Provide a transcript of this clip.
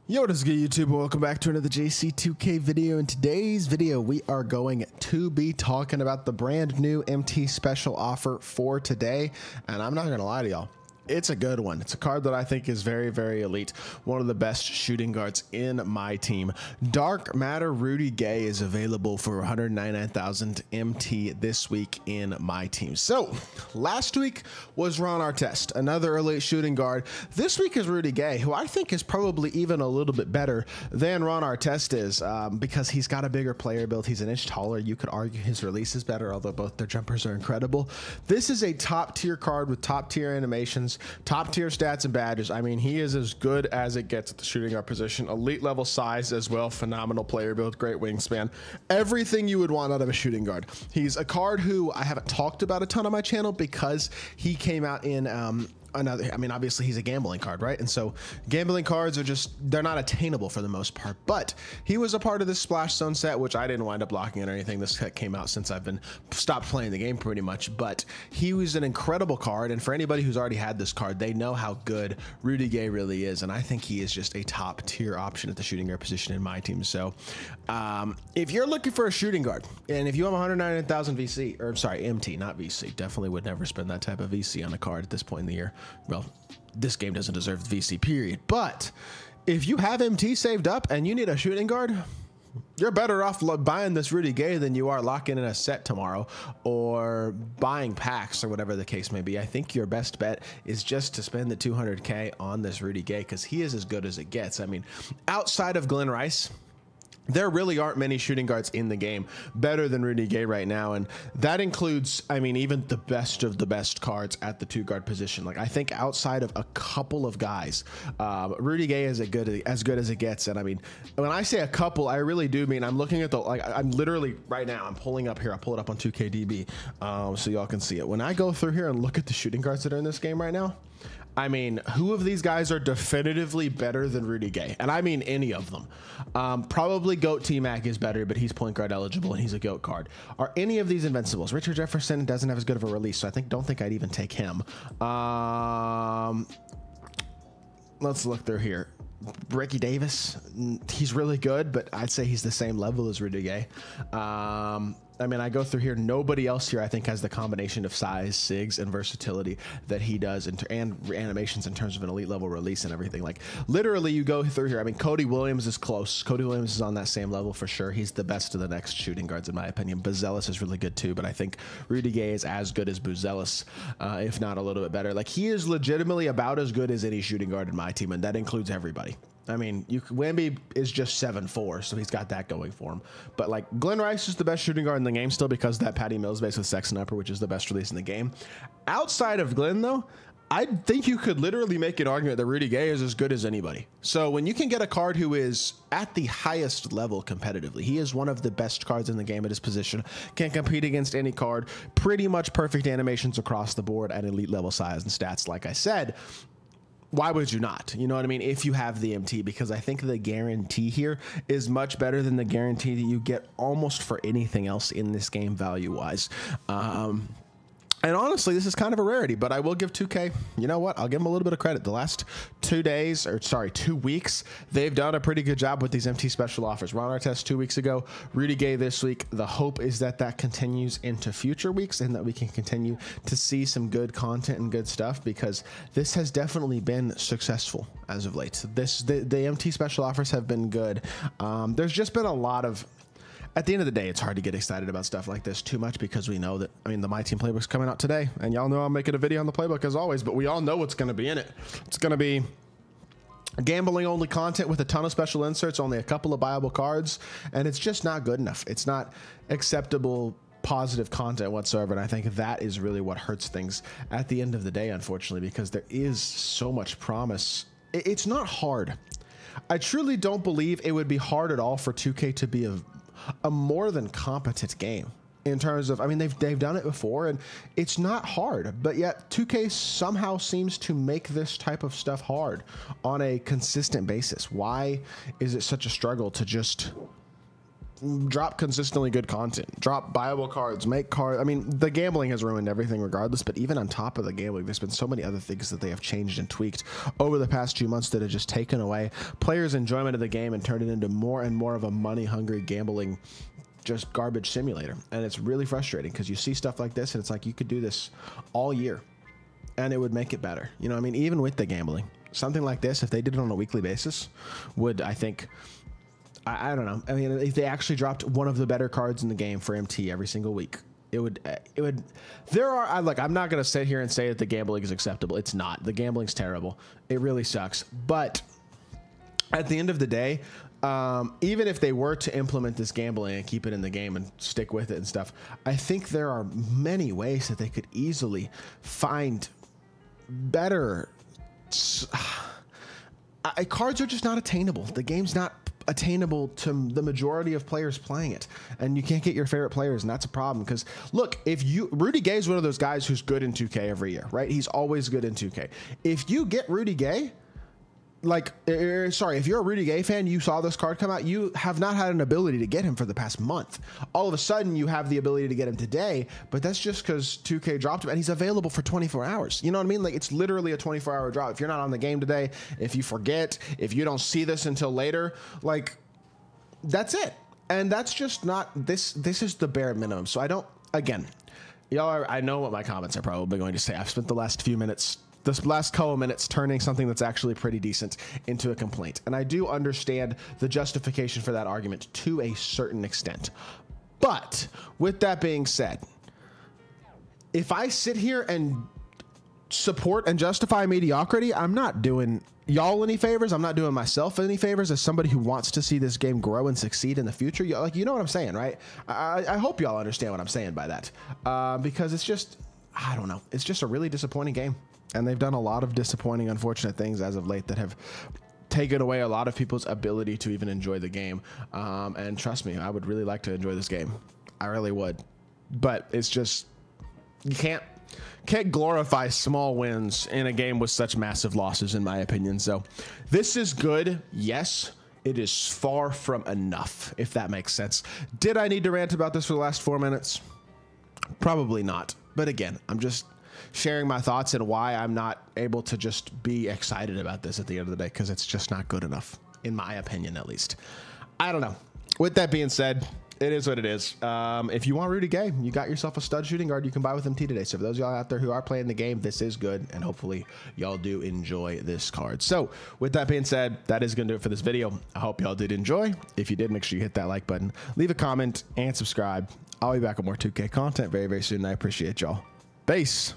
Yo, what is good, YouTube? Welcome back to another JC2K video. In today's video, we are going to be talking about the brand new MT special offer for today. And I'm not going to lie to y'all, it's a good one. It's a card that I think is very, very elite. One of the best shooting guards in my team. Dark Matter Rudy Gay is available for 199,000 MT this week in my team. So last week was Ron Artest, another elite shooting guard. This week is Rudy Gay, who I think is probably even a little bit better than Ron Artest is because he's got a bigger player build. He's an inch taller. You could argue his release is better, although both their jumpers are incredible. This is a top tier card with top tier animations, top tier stats and badges. I mean, he is as good as it gets at the shooting guard position. Elite level size as well. Phenomenal player build, great wingspan, everything you would want out of a shooting guard. He's a card who I haven't talked about a ton on my channel because he came out in another, I mean, obviously he's a gambling card, right? And so gambling cards are just, they're not attainable for the most part, but he was a part of this Splash Zone set, which I didn't wind up locking in or anything. This set came out since I've been stopped playing the game pretty much, but he was an incredible card. And for anybody who's already had this card, they know how good Rudy Gay really is. And I think he is just a top tier option at the shooting guard position in my team. So if you're looking for a shooting guard and if you have 199,000 VC, or sorry, MT, not VC, definitely would never spend that type of VC on a card at this point in the year. Well, this game doesn't deserve the VC period, but if you have MT saved up and you need a shooting guard, you're better off buying this Rudy Gay than you are locking in a set tomorrow or buying packs or whatever the case may be. I think your best bet is just to spend the 200K on this Rudy Gay because he is as good as it gets. I mean, outside of Glenn Rice, there really aren't many shooting guards in the game better than Rudy Gay right now. And that includes, I mean, even the best of the best cards at the 2-guard position. Like, I think outside of a couple of guys, Rudy Gay is as good as it gets. And I mean, when I say a couple, I really do mean, I'm looking at the, like, I'm literally right now, I'm pulling up here. I'll pull it up on 2KDB so y'all can see it. When I go through here and look at the shooting guards that are in this game right now, I mean, who of these guys are definitively better than Rudy Gay? And I mean any of them. Probably GOAT T-Mac is better, but he's point guard eligible and he's a GOAT card. Are any of these invincibles? Richard Jefferson doesn't have as good of a release, so don't think I'd even take him. Let's look through here. Ricky Davis, he's really good, but I'd say he's the same level as Rudy Gay. I mean, I go through here. Nobody else here, I think, has the combination of size, SIGs, and versatility that he does, and animations in terms of an elite level release and everything. Like, literally, you go through here. I mean, Cody Williams is close. Cody Williams is on that same level for sure. He's the best of the next shooting guards, in my opinion. Buzelis is really good too, but I think Rudy Gay is as good as Buzelis, if not a little bit better. Like, he is legitimately about as good as any shooting guard in my team, and that includes everybody. I mean, Wemby is just 7'4", so he's got that going for him. But like, Glenn Rice is the best shooting guard in the game still because of that Patty Mills base with Sexton Upper, which is the best release in the game. Outside of Glenn, though, I think you could literally make an argument that Rudy Gay is as good as anybody. So when you can get a card who is at the highest level competitively, he is one of the best cards in the game at his position, can compete against any card, pretty much perfect animations across the board at elite level size and stats, like I said. Why would you not? You know what I mean? If you have the MT, because I think the guarantee here is much better than the guarantee that you get almost for anything else in this game value-wise. And honestly, this is kind of a rarity, but I will give 2K, you know what? I'll give them a little bit of credit. The last 2 weeks, they've done a pretty good job with these MT special offers. Ron Artest 2 weeks ago, Rudy Gay this week. The hope is that that continues into future weeks and that we can continue to see some good content and good stuff because this has definitely been successful as of late. The MT special offers have been good. There's just been a lot of... At the end of the day, it's hard to get excited about stuff like this too much because we know that, I mean, the MyTEAM playbook's coming out today, and y'all know I'm making a video on the playbook as always, but we all know what's going to be in it. It's going to be gambling only content with a ton of special inserts, only a couple of buyable cards, and it's just not good enough. It's not acceptable positive content whatsoever, and I think that is really what hurts things at the end of the day, unfortunately, because there is so much promise. It's not hard. I truly don't believe it would be hard at all for 2K to be a more than competent game in terms of, I mean, they've done it before and it's not hard, but yet 2K somehow seems to make this type of stuff hard on a consistent basis. Why is it such a struggle to just drop consistently good content, drop viable cards, make cards. I mean, the gambling has ruined everything regardless, but even on top of the gambling, there's been so many other things that they have changed and tweaked over the past few months that have just taken away players' enjoyment of the game and turned it into more and more of a money-hungry gambling, just garbage simulator. And it's really frustrating because you see stuff like this and it's like you could do this all year and it would make it better. You know what I mean? Even with the gambling, something like this, if they did it on a weekly basis, would, I think, I don't know. I mean, if they actually dropped one of the better cards in the game for MT every single week, it would, I'm not going to sit here and say that the gambling is acceptable. It's not. The gambling's terrible. It really sucks. But at the end of the day, even if they were to implement this gambling and keep it in the game and stick with it and stuff, I think there are many ways that they could easily find better. Cards are just not attainable. The game's not attainable to the majority of players playing it, and you can't get your favorite players, and that's a problem. Because look, Rudy Gay is one of those guys who's good in 2K every year, right? He's always good in 2K. If you get Rudy Gay, if you're a Rudy Gay fan, you saw this card come out, you have not had an ability to get him for the past month. All of a sudden, you have the ability to get him today, but that's just because 2K dropped him, and he's available for 24 hours. You know what I mean? Like, it's literally a 24-hour drop. If you're not on the game today, if you forget, if you don't see this until later, like, that's it. And that's just not, this is the bare minimum. So I don't, again, y'all, I know what my comments are probably going to say. I've spent the last couple of minutes turning something that's actually pretty decent into a complaint. And I do understand the justification for that argument to a certain extent. But with that being said, if I sit here and support and justify mediocrity, I'm not doing y'all any favors. I'm not doing myself any favors as somebody who wants to see this game grow and succeed in the future. You know what I'm saying, right? I hope y'all understand what I'm saying by that. Because it's just, I don't know. It's just a really disappointing game. And they've done a lot of disappointing, unfortunate things as of late that have taken away a lot of people's ability to even enjoy the game. And trust me, I would really like to enjoy this game. I really would. But it's just, you can't glorify small wins in a game with such massive losses, in my opinion. So this is good. Yes, it is far from enough, if that makes sense. Did I need to rant about this for the last 4 minutes? Probably not. But again, I'm just sharing my thoughts and why I'm not able to just be excited about this at the end of the day, because it's just not good enough, in my opinion, at least. I don't know. With that being said, it is what it is. If you want Rudy Gay, you got yourself a stud shooting guard you can buy with MT today. So for those of y'all out there who are playing the game, this is good, and hopefully y'all do enjoy this card. So with that being said, that is going to do it for this video. I hope y'all did enjoy. If you did, make sure you hit that like button, leave a comment, and subscribe. I'll be back with more 2K content very, very soon. I appreciate y'all. Peace.